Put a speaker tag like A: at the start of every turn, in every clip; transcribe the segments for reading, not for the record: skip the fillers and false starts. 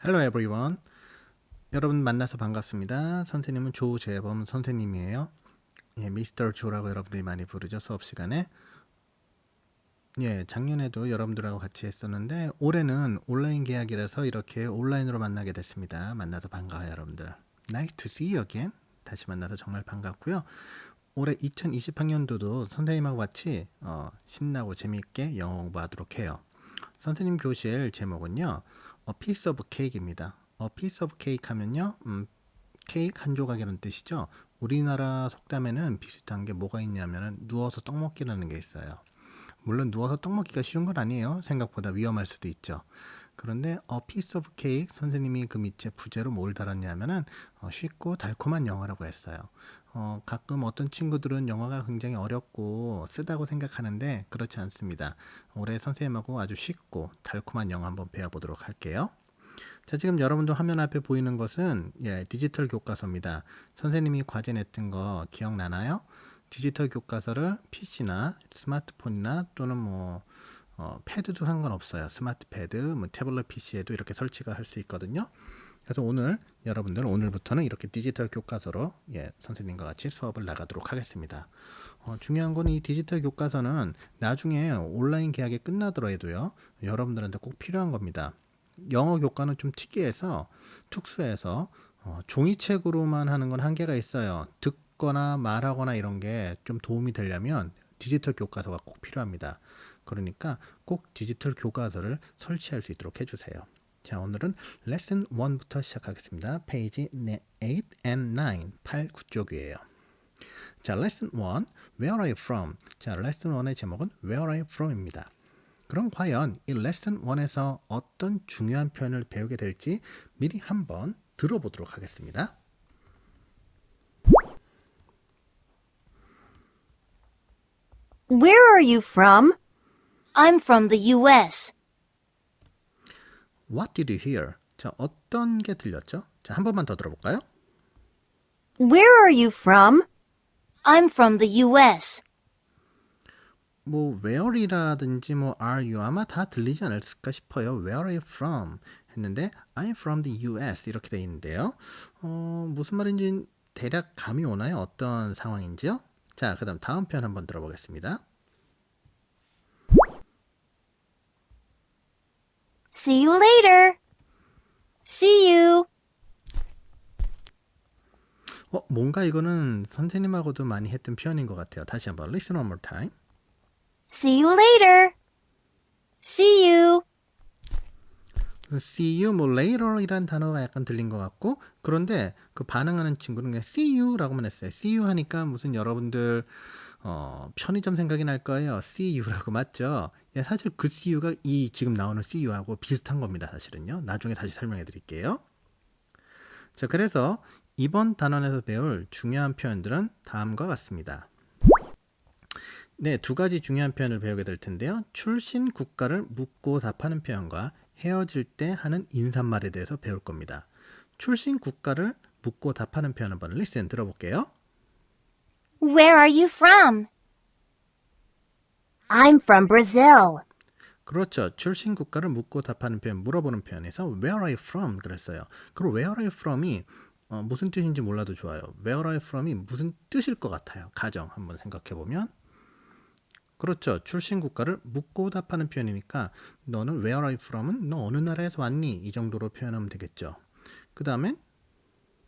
A: Hello everyone. 여러분 만나서 반갑습니다. 선생님은 조재범 선생님이에요. 예, 미스터 조라고 여러분들이 많이 부르죠. 수업 시간에. 예, 작년에도 여러분들하고 같이 했었는데 올해는 온라인 계약이라서 이렇게 온라인으로 만나게 됐습니다. 만나서 반가워요, 여러분들. Nice to see you again. 다시 만나서 정말 반갑고요. 올해 2020학년도도 선생님하고 같이 신나고 재미있게 영어 공부하도록 해요. 선생님 교실 제목은요. A piece of cake입니다. A piece of cake 하면요. 케이크 한 조각이라는 뜻이죠. 우리나라 속담에는 비슷한 게 뭐가 있냐면은 누워서 떡 먹기라는 게 있어요. 물론 누워서 떡 먹기가 쉬운 건 아니에요. 생각보다 위험할 수도 있죠. 그런데 A piece of cake 선생님이 그 밑에 부제로 뭘 달았냐면은 쉽고 달콤한 영어라고 했어요. 가끔 어떤 친구들은 영어가 굉장히 어렵고 쓰다고 생각하는데 그렇지 않습니다. 올해 선생님하고 아주 쉽고 달콤한 영어 한번 배워보도록 할게요. 자, 지금 여러분들 화면 앞에 보이는 것은 디지털 교과서입니다. 선생님이 과제 냈던 거 기억나나요? 디지털 교과서를 PC나 스마트폰이나 또는 패드도 상관없어요. 스마트 패드, 태블릿 PC에도 이렇게 설치가 할 수 있거든요. 그래서 오늘부터는 이렇게 디지털 교과서로 선생님과 같이 수업을 나가도록 하겠습니다. 중요한 건 이 디지털 교과서는 나중에 온라인 계약이 끝나더라도요, 여러분들한테 꼭 필요한 겁니다. 영어 교과는 좀 특수해서 종이책으로만 하는 건 한계가 있어요. 듣거나 말하거나 이런 게 좀 도움이 되려면 디지털 교과서가 꼭 필요합니다. 그러니까 꼭 디지털 교과서를 설치할 수 있도록 해주세요. 자, 오늘은 레슨 1부터 시작하겠습니다. 페이지 8 and 9, 8, 9쪽이에요. 자, 레슨 1, Where are you from? 자, 레슨 1의 제목은 Where are you from입니다. 그럼 과연 이 레슨 1에서 어떤 중요한 표현을 배우게 될지 미리 한번 들어보도록 하겠습니다.
B: Where are you from? I'm from the US.
A: What did you hear? 자, 어떤 게 들렸죠? 자, 한 번만 더 들어볼까요?
B: Where are you from? I'm from the US.
A: where이라든지 are you 아마 다 들리지 않을까 싶어요. Where are you from? 했는데 I'm from the US 이렇게 돼 있는데요. 무슨 말인지 대략 감이 오나요? 어떤 상황인지요? 자, 그다음 다음 표현 한번 들어보겠습니다.
B: See you later. See you.
A: 뭔가 이거는 선생님하고도 많이 했던 표현인 것 같아요. 다시 한번 listen one more time.
B: See you later. See you.
A: See you, later 이란 단어가 약간 들린 것 같고, 그런데 그 반응하는 친구는 그냥 see you라고만 했어요. see you 하니까 무슨 여러분들 편의점 생각이 날 거예요. see you라고 맞죠? 사실 그 see you가 이 지금 나오는 see you하고 비슷한 겁니다. 사실은요. 나중에 다시 설명해 드릴게요. 자, 그래서 이번 단원에서 배울 중요한 표현들은 다음과 같습니다. 네, 두 가지 중요한 표현을 배우게 될 텐데요. 출신 국가를 묻고 답하는 표현과 헤어질 때 하는 인사말에 대해서 배울 겁니다. 출신 국가를 묻고 답하는 표현 한번 리슨 들어볼게요.
B: Where are you from? I'm from Brazil.
A: 그렇죠. 출신 국가를 묻고 답하는 표현, 물어보는 표현에서 Where are you from? 그랬어요. 그리고 Where are you from이 무슨 뜻인지 몰라도 좋아요. Where are you from이 무슨 뜻일 것 같아요. 가정 한번 생각해보면. 그렇죠. 출신 국가를 묻고 답하는 표현이니까 너는 Where are you from은 너 어느 나라에서 왔니? 이 정도로 표현하면 되겠죠. 그 다음에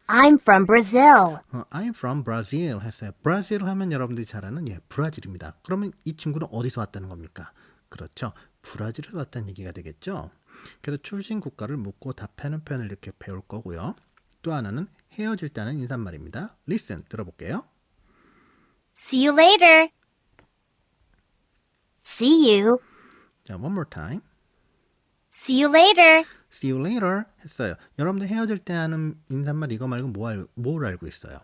B: I'm from Brazil.
A: I'm from Brazil 했어요. 브라질 하면 여러분들이 잘 아는 브라질입니다. 그러면 이 친구는 어디서 왔다는 겁니까? 그렇죠. 브라질에서 왔다는 얘기가 되겠죠. 그래서 출신 국가를 묻고 답하는 표현을 이렇게 배울 거고요. 또 하나는 헤어질 때 하는 인사말입니다. Listen 들어볼게요.
B: See you later. See you.
A: 자, one more time.
B: See you later.
A: See you later 했어요. 여러분들 헤어질 때 하는 인사말 이거 말고 뭘 알고 있어요?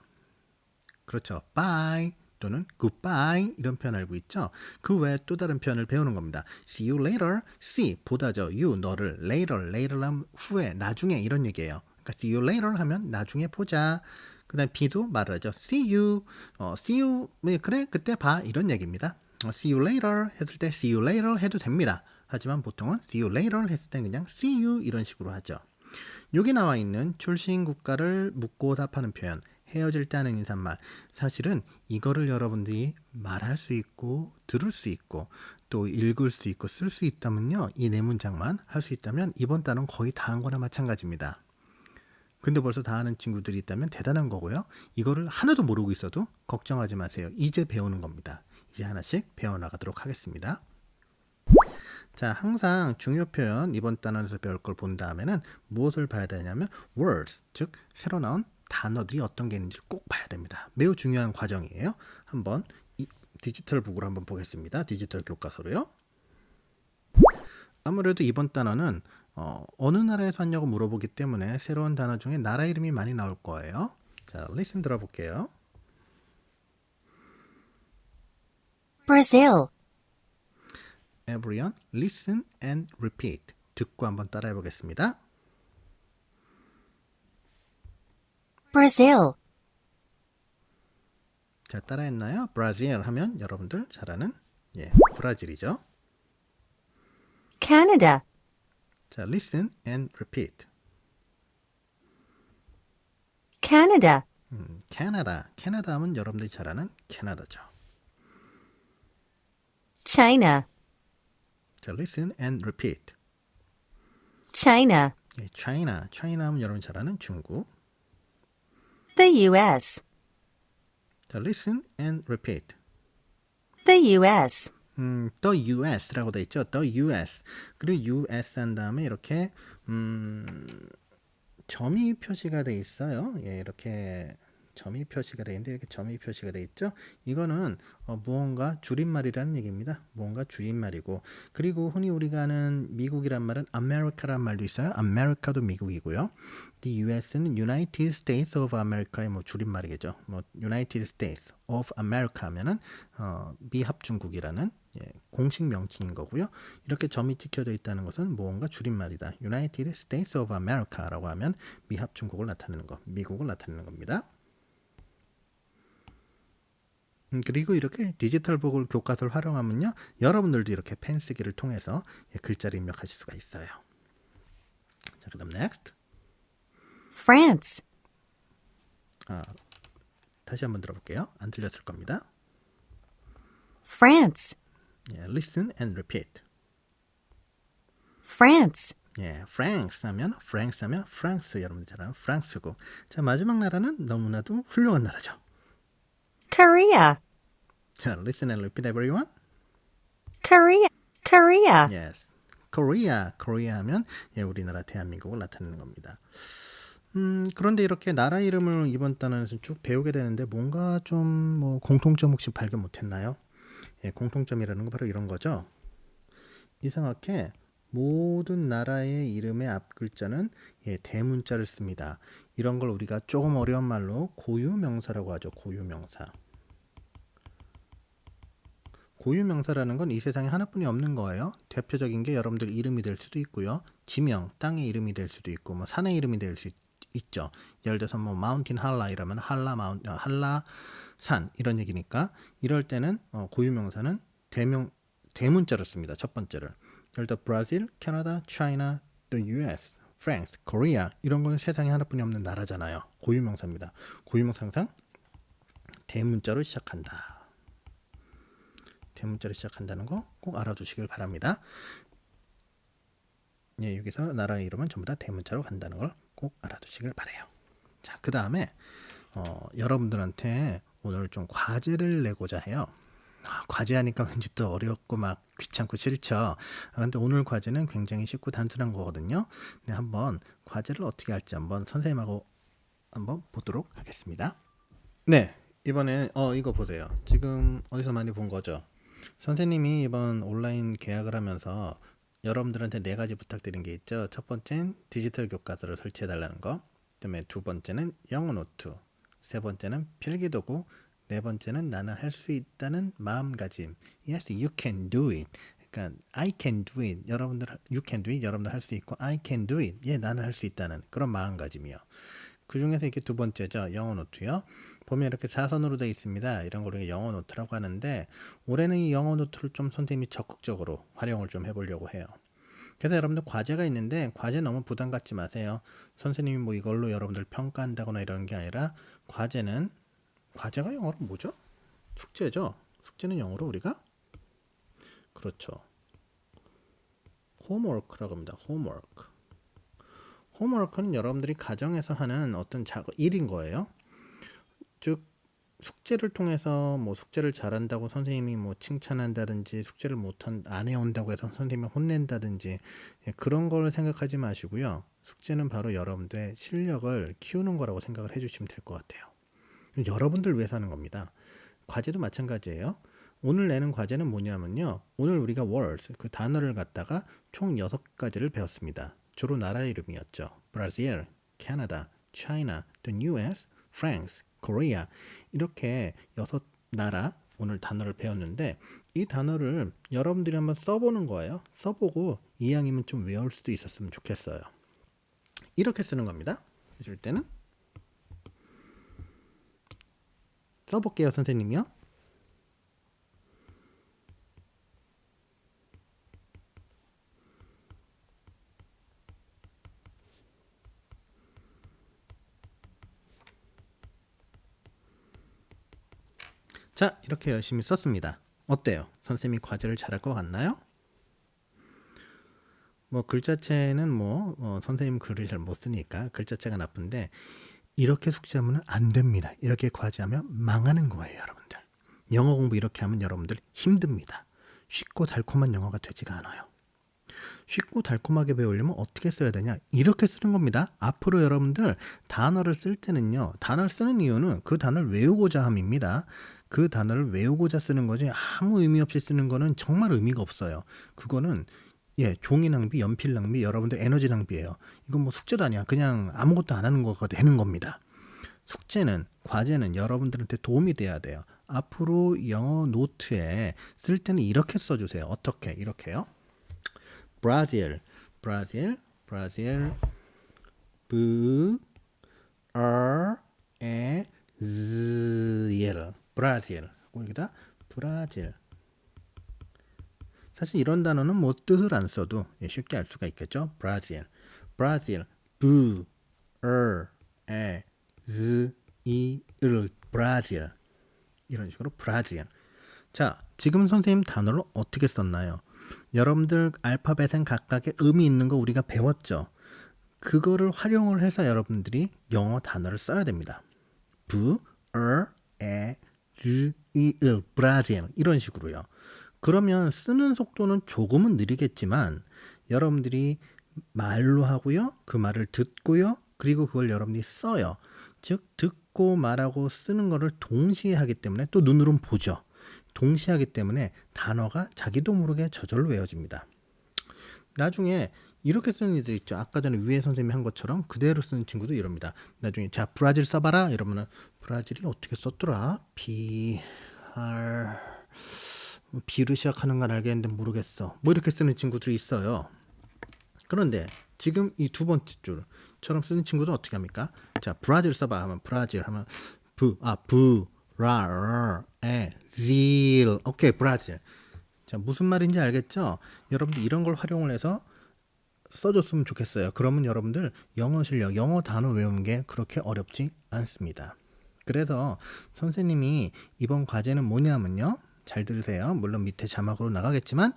A: 그렇죠. bye 또는 goodbye 이런 표현 알고 있죠? 그 외에 또 다른 표현을 배우는 겁니다. See you later. see 보다죠. you 너를 later 하면 후에 나중에 이런 얘기예요. 그러니까 see you later 하면 나중에 보자. 그 다음에 be도 말을 하죠. see you see you 그래 그때 봐 이런 얘기입니다. see you later 했을 때 see you later 해도 됩니다. 하지만 보통은 see you later 했을 때 그냥 see you 이런 식으로 하죠. 여기 나와 있는 출신 국가를 묻고 답하는 표현, 헤어질 때 하는 인사말, 사실은 이거를 여러분들이 말할 수 있고 들을 수 있고 또 읽을 수 있고 쓸 수 있다면요, 이 네 문장만 할 수 있다면 이번 단어는 거의 다 한 거나 마찬가지입니다. 근데 벌써 다 아는 친구들이 있다면 대단한 거고요. 이거를 하나도 모르고 있어도 걱정하지 마세요. 이제 배우는 겁니다. 이제 하나씩 배워나가도록 하겠습니다. 자, 항상 중요 표현 이번 단원에서 배울 걸 본 다음에는 무엇을 봐야 되냐면 words, 즉 새로 나온 단어들이 어떤 게 있는지를 꼭 봐야 됩니다. 매우 중요한 과정이에요. 한번 이 디지털 북으로 한번 보겠습니다. 디지털 교과서로요. 아무래도 이번 단어는 어느 나라에서 왔냐고 물어보기 때문에 새로운 단어 중에 나라 이름이 많이 나올 거예요. 자, listen 들어볼게요.
B: Brazil,
A: Everyone, listen and repeat. 듣고 한번 따라해 보겠습니다.
B: Brazil,
A: 자, 따라했나요? 브라질 하면 여러분들 잘 아는 브라질이죠.
B: Canada,
A: 자, listen and repeat.
B: Canada,
A: 캐나다. 캐나다 하면 여러분들이 잘 아는 캐나다죠.
B: China,
A: 자, listen and repeat.
B: China,
A: 예, China. China 하면 여러분 잘 아는 중국.
B: the US,
A: 자, listen and repeat.
B: the US,
A: the US라고 돼 있죠. the US. 그리고 US 한 다음에 이렇게 점이 표시가 돼 있어요. 예, 이렇게 점이 표시가 돼 있는데 이렇게 점이 표시가 돼 있죠. 이거는 무언가 줄임말이라는 얘기입니다. 무언가 줄임말이고, 그리고 흔히 우리가 아는 미국이란 말은 America란 말도 있어요. America도 미국이고요. The US는 United States of America의 뭐 줄임말이겠죠. 뭐 United States of America 하면은 미합중국이라는 공식 명칭인 거고요. 이렇게 점이 찍혀져 있다는 것은 무언가 줄임말이다. United States of America라고 하면 미합중국을 나타내는 거, 미국을 나타내는 겁니다. 그리고 이렇게 디지털 북을 교과서를 활용하면요, 여러분들도 이렇게 펜 쓰기를 통해서 글자를 입력하실 수가 있어요. 자, 그다음 next.
B: France,
A: 다시 한번 들어볼게요. 안 들렸을 겁니다.
B: France,
A: Listen and repeat.
B: France,
A: France 하면 프랑스, 여러분들 잘 아는 프랑스고. 자, 마지막 나라는 너무나도 훌륭한 나라죠.
B: Korea,
A: 자, listen and repeat everyone.
B: Korea, Korea,
A: Yes. Korea 하면 우리나라 대한민국을 나타내는 겁니다. 그런데 이렇게 나라 이름을 이번 단원에서 쭉 배우게 되는데 뭔가 좀 뭐 공통점 혹시 발견 못했나요? 공통점이라는 건 바로 이런 거죠. 이상하게 모든 나라의 이름의 앞 글자는 대문자를 씁니다. 이런 걸 우리가 조금 어려운 말로 고유명사라고 하죠. 고유명사. 고유명사라는 건 이 세상에 하나뿐이 없는 거예요. 대표적인 게 여러분들 이름이 될 수도 있고요. 지명, 땅의 이름이 될 수도 있고, 뭐 산의 이름이 될 수 있죠. 예를 들어서 뭐 마운틴 할라 이러면 할라 산 이런 얘기니까, 이럴 때는 고유명사는 대문자로 씁니다. 첫 번째를. 예를 들어 브라질, 캐나다, 차이나, the US, France, 코리아 이런 건 세상에 하나뿐이 없는 나라잖아요. 고유명사입니다. 고유명사 항상 대문자로 시작한다. 대문자로 시작한다는 거 꼭 알아두시길 바랍니다. 여기서 나라의 이름은 전부 다 대문자로 간다는 걸 꼭 알아두시길 바래요. 자, 그 다음에 여러분들한테 오늘 좀 과제를 내고자 해요. 과제하니까 왠지 또 어렵고 막 귀찮고 싫죠. 근데 오늘 과제는 굉장히 쉽고 단순한 거거든요. 네, 한번 과제를 어떻게 할지 한번 선생님하고 한번 보도록 하겠습니다. 네, 이번에 이거 보세요. 지금 어디서 많이 본 거죠? 선생님이 이번 온라인 계약을 하면서 여러분들한테 4가지 부탁드린 게 있죠. 첫 번째는 디지털 교과서를 설치해 달라는 거, 그다음에 두 번째는 영어 노트, 세 번째는 필기도구, 네 번째는 나는 할 수 있다는 마음가짐. Yes, you can do it. 그러니까 I can do it. 여러분들 you can do it. 여러분들 할 수 있고 I can do it. 나는 할 수 있다는 그런 마음가짐이요. 그 중에서 이게 두 번째죠. 영어 노트요. 보면 이렇게 사선으로 되어 있습니다. 이런 걸 우리가 영어 노트라고 하는데, 올해는 이 영어 노트를 좀 선생님이 적극적으로 활용을 좀 해보려고 해요. 그래서 여러분들 과제가 있는데 과제 너무 부담 갖지 마세요. 선생님이 뭐 이걸로 여러분들 평가한다거나 이런 게 아니라 과제가 영어로 뭐죠? 숙제죠. 숙제는 영어로 우리가 그렇죠. 홈워크라고 합니다. 홈워크는 여러분들이 가정에서 하는 어떤 일인 거예요. 즉 숙제를 통해서 뭐 숙제를 잘한다고 선생님이 뭐 칭찬한다든지 숙제를 못한 안 해온다고 해서 선생님이 혼낸다든지 그런 걸 생각하지 마시고요. 숙제는 바로 여러분들의 실력을 키우는 거라고 생각을 해주시면 될 것 같아요. 여러분들 위해서 하는 겁니다. 과제도 마찬가지예요. 오늘 내는 과제는 뭐냐면요. 오늘 우리가 words, 그 단어를 갖다가 총 6가지를 배웠습니다. 주로 나라 이름이었죠. 브라질, 캐나다, 차이나, the US, France, 코리아 이렇게 6나라 오늘 단어를 배웠는데 이 단어를 여러분들이 한번 써보는 거예요. 써보고 이왕이면 좀 외울 수도 있었으면 좋겠어요. 이렇게 쓰는 겁니다. 해줄 때는 써볼게요, 선생님이요. 자, 이렇게 열심히 썼습니다. 어때요? 선생님이 과제를 잘할 것 같나요? 뭐 글자체는 선생님 글을 잘 못 쓰니까 글자체가 나쁜데 이렇게 숙제하면 안 됩니다. 이렇게 과제하면 망하는 거예요, 여러분들. 영어 공부 이렇게 하면 여러분들 힘듭니다. 쉽고 달콤한 영어가 되지가 않아요. 쉽고 달콤하게 배우려면 어떻게 써야 되냐? 이렇게 쓰는 겁니다. 앞으로 여러분들 단어를 쓸 때는요. 단어를 쓰는 이유는 그 단어를 외우고자 함입니다. 그 단어를 외우고자 쓰는 거지 아무 의미 없이 쓰는 거는 정말 의미가 없어요. 그거는 종이 낭비, 연필 낭비, 여러분들 에너지 낭비예요. 이건 뭐 숙제도 아니야. 그냥 아무것도 안 하는 거가 되는 겁니다. 숙제는, 과제는 여러분들한테 도움이 돼야 돼요. 앞으로 영어 노트에 쓸 때는 이렇게 써주세요. 어떻게? 이렇게요. 브라질, 브라질, 브라질, 브라질, 여기다 브라질. 사실 이런 단어는 뭐 뜻을 안 써도 쉽게 알 수가 있겠죠. 브라질, 브라질, 브라질. 이런 식으로 브라질. 자, 지금 선생님 단어를 어떻게 썼나요? 여러분들 알파벳엔 각각의 의미 있는 거 우리가 배웠죠. 그거를 활용을 해서 여러분들이 영어 단어를 써야 됩니다. 브라질 이런 식으로요. 그러면 쓰는 속도는 조금은 느리겠지만 여러분들이 말로 하고요. 그 말을 듣고요. 그리고 그걸 여러분들이 써요. 즉 듣고 말하고 쓰는 거를 동시에 하기 때문에 또 눈으로는 보죠. 동시에 하기 때문에 단어가 자기도 모르게 저절로 외워집니다. 나중에 이렇게 쓰는 이들 있죠. 아까 전에 위에 선생님이 한 것처럼 그대로 쓰는 친구도 이럽니다. 나중에 자 브라질 써봐라 이러면은 브라질이 어떻게 썼더라? B로 시작하는 건 알겠는데 모르겠어. 뭐 이렇게 쓰는 친구들이 있어요. 그런데 지금 이 두 번째 줄처럼 쓰는 친구도 어떻게 합니까? 자 브라질 써봐 하면 브라질 하면 질 오케이 브라질. 자 무슨 말인지 알겠죠? 여러분들 이런 걸 활용을 해서 써줬으면 좋겠어요. 그러면 여러분들 영어 실력, 영어 단어 외우는 게 그렇게 어렵지 않습니다. 그래서 선생님이 이번 과제는 뭐냐면요. 잘 들으세요. 물론 밑에 자막으로 나가겠지만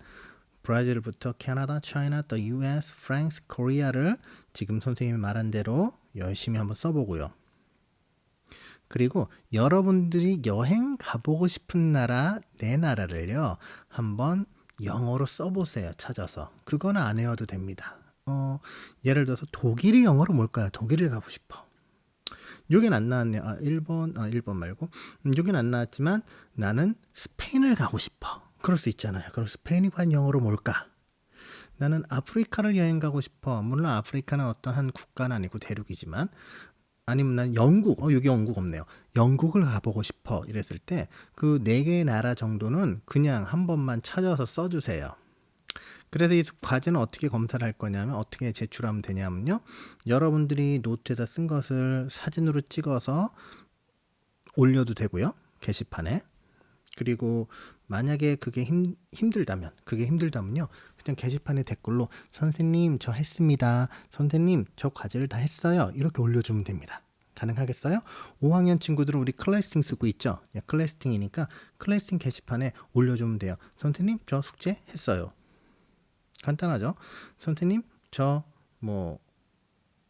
A: 브라질부터 캐나다, 차이나, the US, France, 코리아를 지금 선생님이 말한 대로 열심히 한번 써보고요. 그리고 여러분들이 여행 가보고 싶은 나라, 내 나라를요. 한번 영어로 써보세요. 찾아서. 그건 안 외워도 됩니다. 예를 들어서 독일이 영어로 뭘까요? 독일을 가고 싶어. 여긴 안 나왔네요. 일본 말고. 여긴 안 나왔지만 나는 스페인을 가고 싶어. 그럴 수 있잖아요. 그럼 스페인이 과연 영어로 뭘까? 나는 아프리카를 여행 가고 싶어. 물론 아프리카는 어떤 한 국가는 아니고 대륙이지만 아니면 난 영국, 여기 영국 없네요. 영국을 가보고 싶어. 이랬을 때 그 4개의 나라 정도는 그냥 한 번만 찾아서 써주세요. 그래서 이 과제는 어떻게 검사를 할 거냐면 어떻게 제출하면 되냐면요. 여러분들이 노트에다 쓴 것을 사진으로 찍어서 올려도 되고요. 게시판에. 그리고 만약에 그게 힘들다면요. 그냥 게시판에 댓글로 선생님 저 했습니다. 선생님 저 과제를 다 했어요. 이렇게 올려주면 됩니다. 가능하겠어요? 5학년 친구들은 우리 클래스팅 쓰고 있죠? 클래스팅이니까 클래스팅 게시판에 올려주면 돼요. 선생님 저 숙제 했어요. 간단하죠? 선생님 저 뭐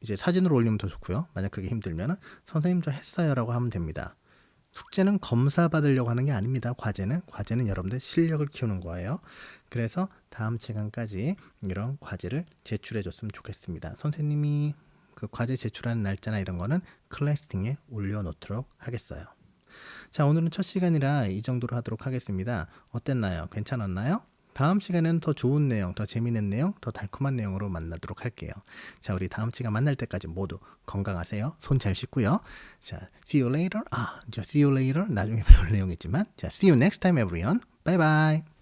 A: 이제 사진으로 올리면 더 좋고요. 만약 그게 힘들면은 선생님 저 했어요라고 하면 됩니다. 숙제는 검사 받으려고 하는 게 아닙니다. 과제는 여러분들 실력을 키우는 거예요. 그래서 다음 시간까지 이런 과제를 제출해 줬으면 좋겠습니다. 선생님이 그 과제 제출하는 날짜나 이런 거는 클래스팅에 올려놓도록 하겠어요. 자, 오늘은 첫 시간이라 이 정도로 하도록 하겠습니다. 어땠나요? 괜찮았나요? 다음 시간에는 더 좋은 내용, 더 재미있는 내용, 더 달콤한 내용으로 만나도록 할게요. 자, 우리 다음 시간 만날 때까지 모두 건강하세요. 손 잘 씻고요. 자, see you later. see you later. 나중에 배울 내용이지만, 자, see you next time, everyone. Bye bye.